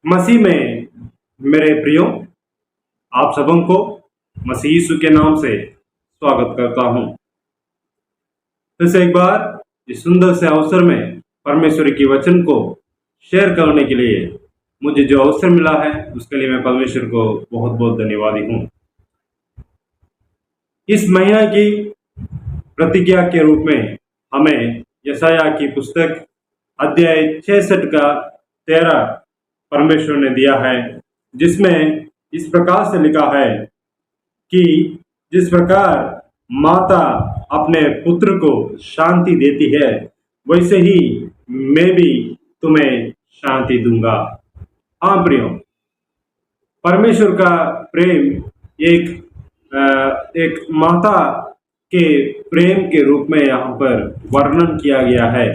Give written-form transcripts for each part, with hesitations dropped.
मसीह में मेरे प्रियो, आप सबों को मसीह यीशु के नाम से स्वागत करता हूं। फिर से एक बार इस सुंदर से अवसर में परमेश्वर की वचन को शेयर करने के लिए मुझे जो अवसर मिला है उसके लिए मैं परमेश्वर को बहुत बहुत धन्यवादी हूं। इस महीना की प्रतिज्ञा के रूप में हमें यशायाह की पुस्तक अध्याय 66 का 13 परमेश्वर ने दिया है, जिसमें इस प्रकार से लिखा है कि जिस प्रकार माता अपने पुत्र को शांति देती है, वैसे ही मैं भी तुम्हें शांति दूंगा। हाँ प्रियो, परमेश्वर का प्रेम एक माता के प्रेम के रूप में यहाँ पर वर्णन किया गया है।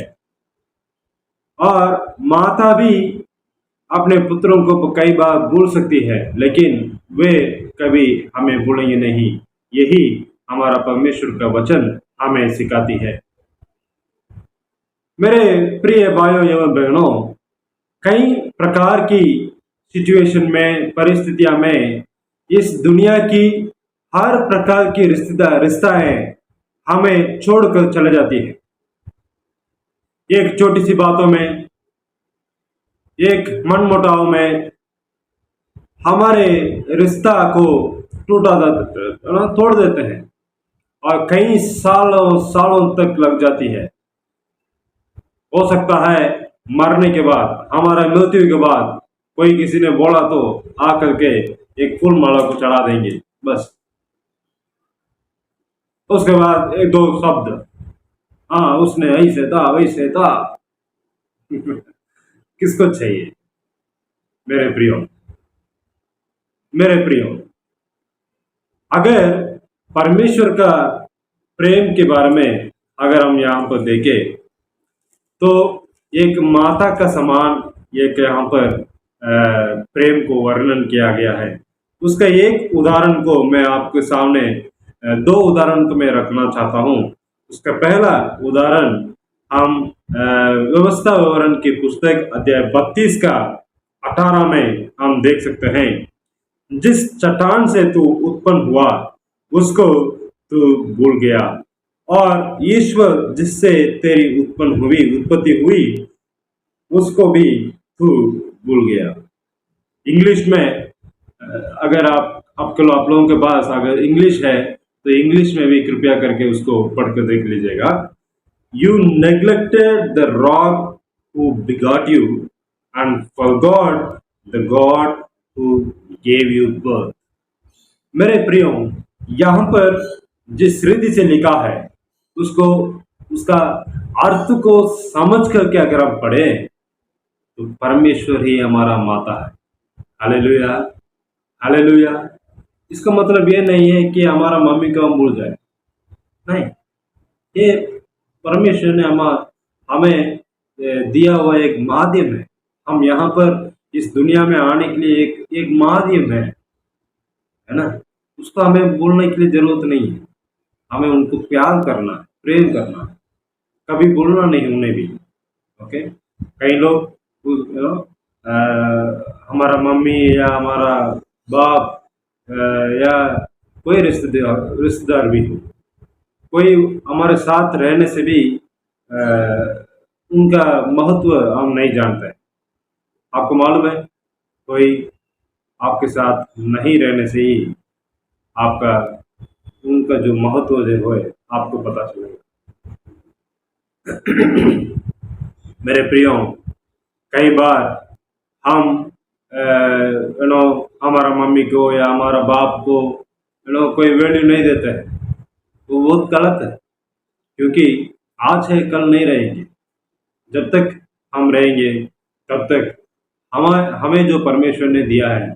और माता भी अपने पुत्रों को कई बार भूल सकती है, लेकिन वे कभी हमें भूलेंगे नहीं। यही हमारा परमेश्वर का वचन हमें सिखाती है। मेरे प्रिय भाइयों एवं बहनों, कई प्रकार की सिचुएशन में, परिस्थितियां में इस दुनिया की हर प्रकार की रिश्ताएं हमें छोड़कर चले जाती है। एक छोटी सी बातों में, एक मनमुटाव में हमारे रिश्ता को तोड़ देते हैं और कई सालों सालों तक लग जाती है। हो सकता है मरने के बाद, हमारा मृत्यु के बाद कोई किसी ने बोला तो आकर के एक फूल माला को चढ़ा देंगे, बस। उसके बाद एक दो शब्द, हाँ उसने ऐसे था वैसे था। किसको चाहिए मेरे प्रियो, अगर परमेश्वर का प्रेम के बारे में अगर हम यहाँ पर देखें तो एक माता का समान एक यहाँ पर प्रेम को वर्णन किया गया है। उसका एक उदाहरण को मैं आपके सामने, दो उदाहरण को मैं रखना चाहता हूँ। उसका पहला उदाहरण हम व्यवस्था विवरण की पुस्तक अध्याय 32 का 18 में हम देख सकते हैं। जिस चट्टान से तू उत्पन्न हुआ उसको तू भूल गया, और ईश्वर जिससे तेरी उत्पत्ति हुई उसको भी तू भूल गया। इंग्लिश में अगर आप लोगों के पास अगर इंग्लिश है तो इंग्लिश में भी कृपया करके उसको पढ़कर देख लीजिएगा। You neglected the rock who begot you and forgot the God who gave you birth. मेरे प्रियो, यहाँ पर जिस रीति से लिखा है उसका अर्थ को समझ करके अगर हम पढ़े तो परमेश्वर ही हमारा माता है। Hallelujah, hallelujah. इसका मतलब ये नहीं है कि हमारा मम्मी को हम भूल जाए, नहीं। ये परमेश्वर ने हमें दिया हुआ एक माध्यम है। हम यहाँ पर इस दुनिया में आने के लिए एक माध्यम है ना। उसको हमें बोलने के लिए जरूरत नहीं है। हमें उनको प्यार करना है, प्रेम करना है, कभी बोलना नहीं उन्हें भी। ओके, कई लोग हमारा मम्मी या हमारा बाप या कोई रिश्तेदार भी हो, कोई हमारे साथ रहने से भी उनका महत्व हम नहीं जानते। आपको मालूम है, कोई आपके साथ नहीं रहने से ही उनका जो महत्व जो है आपको पता चलेगा। मेरे प्रियो, कई बार हम हमारा मम्मी को या हमारा बाप को कोई वैल्यू नहीं देते हैं, तो वो गलत है। क्योंकि आज है कल नहीं रहेंगे। जब तक हम रहेंगे तब तक हमें जो परमेश्वर ने दिया है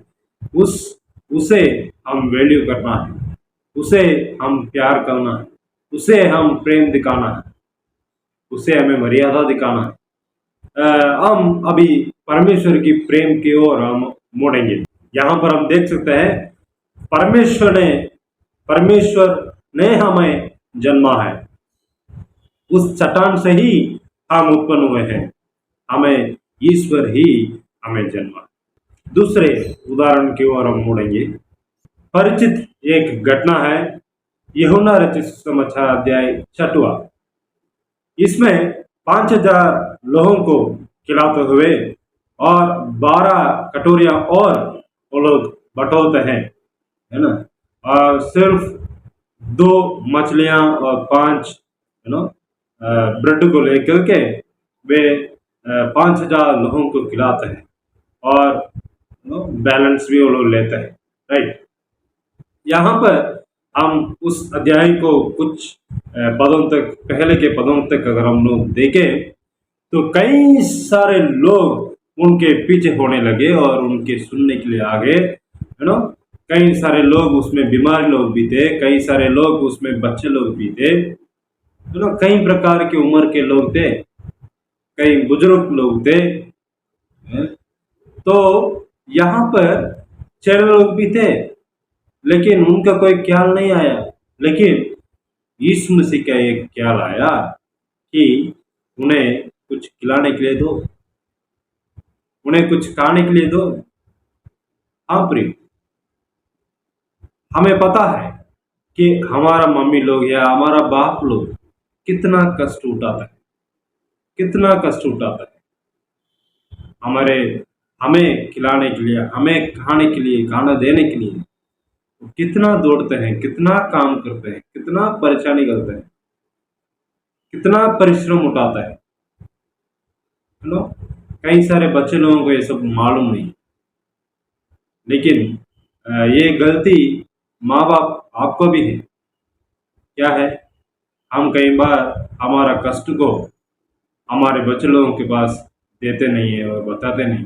उसे हम वैल्यू करना है, उसे हम प्यार करना है, उसे हम प्रेम दिखाना है, उसे हमें मर्यादा दिखाना है। हम अभी परमेश्वर की प्रेम की ओर हम मोड़ेंगे। यहाँ पर हम देख सकते हैं परमेश्वर ने हमें जन्मा है। उस चट्टान से ही हम उत्पन्न हुए हैं। हमें ईश्वर ही हमें जन्मा। दूसरे उदाहरण की ओर हम मुड़ेंगे। परिचित एक घटना है, यूहन्ना रचित सुसमाचार अध्याय 6। इसमें 5,000 लोगों को खिलाते हुए और 12 कटोरियां और वो लोग बटोरते हैं, है ना। और सिर्फ 2 मछलियां और 5 ब्रेड को लेकर के वे 5,000 लोगों को खिलाते हैं और बैलेंस भी वो लोग लेते हैं, राइट। यहाँ पर हम उस अध्याय को कुछ पदों तक, पहले के पदों तक अगर हम लोग देखें तो कई सारे लोग उनके पीछे होने लगे और उनके सुनने के लिए आ गए, है ना। कई सारे लोग उसमें बीमार लोग भी थे, कई सारे लोग उसमें बच्चे लोग भी थे, है ना। कई प्रकार की उम्र के लोग थे, कई बुजुर्ग लोग थे, हैं? तो यहाँ पर 6 लोग भी थे, लेकिन उनका कोई ख्याल नहीं आया। लेकिन यीशु मसीह का एक ख्याल आया कि उन्हें कुछ खिलाने के लिए दो, उन्हें कुछ खाने के लिए दो। हाँ प्रिय, हमें पता है कि हमारा मम्मी लोग या हमारा बाप लोग कितना कष्ट उठाता है, कितना कष्ट उठाता है हमारे, हमें खिलाने के लिए, हमें खाने के लिए, खाना देने के लिए कितना दौड़ते हैं, कितना काम करते हैं, कितना परेशानी करते हैं, कितना परिश्रम उठाता है नो। कई सारे बच्चे लोगों को ये सब मालूम नहीं, लेकिन ये गलती माँ बाप आपको भी है। क्या है, हम कई बार हमारा कष्ट को हमारे बच्चे लोगों के पास देते नहीं है और बताते नहीं,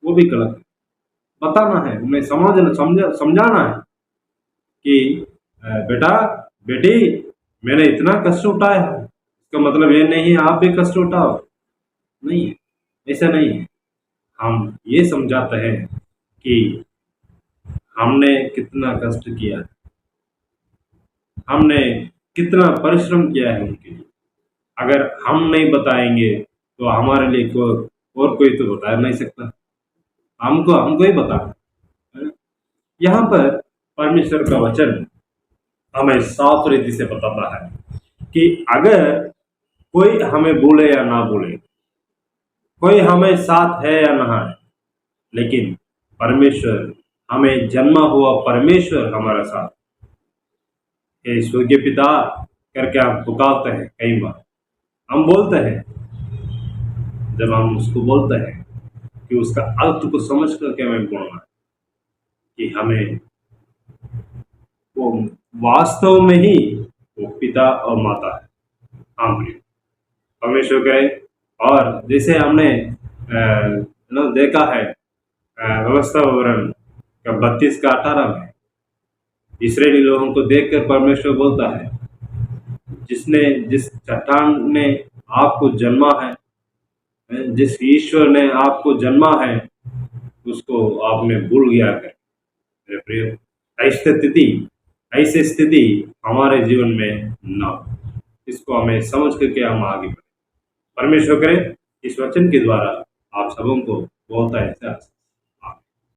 वो भी गलत है। बताना है उन्हें, समझाना है कि बेटा बेटी, मैंने इतना कष्ट उठाया है, इसका मतलब ये नहीं है आप भी कष्ट उठाओ, नहीं है, ऐसा नहीं है। हम ये समझाते हैं कि हमने कितना कष्ट किया है, हमने कितना परिश्रम किया है उनके लिए। अगर हम नहीं बताएंगे तो हमारे लिए और कोई तो बता नहीं सकता, हमको ही बता, है ना? यहाँ पर परमेश्वर का वचन हमें साफ रीति से बताता है कि अगर कोई हमें बोले या ना बोले, कोई हमें साथ है या ना है, लेकिन परमेश्वर, हमें जन्मा हुआ परमेश्वर हमारा साथ, हे स्वर्गीय पिता करके हम पुकारते हैं। कई बार हम बोलते हैं, जब हम उसको बोलते हैं कि उसका अर्थ को समझ करके हमें बोलना है कि हमें वो वास्तव में ही वो पिता और माता है। हाँ प्रिय, परमेश्वर करे। और जैसे हमने देखा है व्यवस्था विवरण का 32 का 18 में, इस्राएली लोगों को देखकर परमेश्वर बोलता है, जिस चट्टान ने आपको जन्मा है, जिस ईश्वर ने आपको जन्मा है, उसको आपने भूल गया है। मेरे प्रिय, ऐसी स्थिति हमारे जीवन में न हो, इसको हमें समझ करके हम आगे बढ़े। परमेश्वर करे इस वचन के द्वारा आप सबों को बहुत ऐसा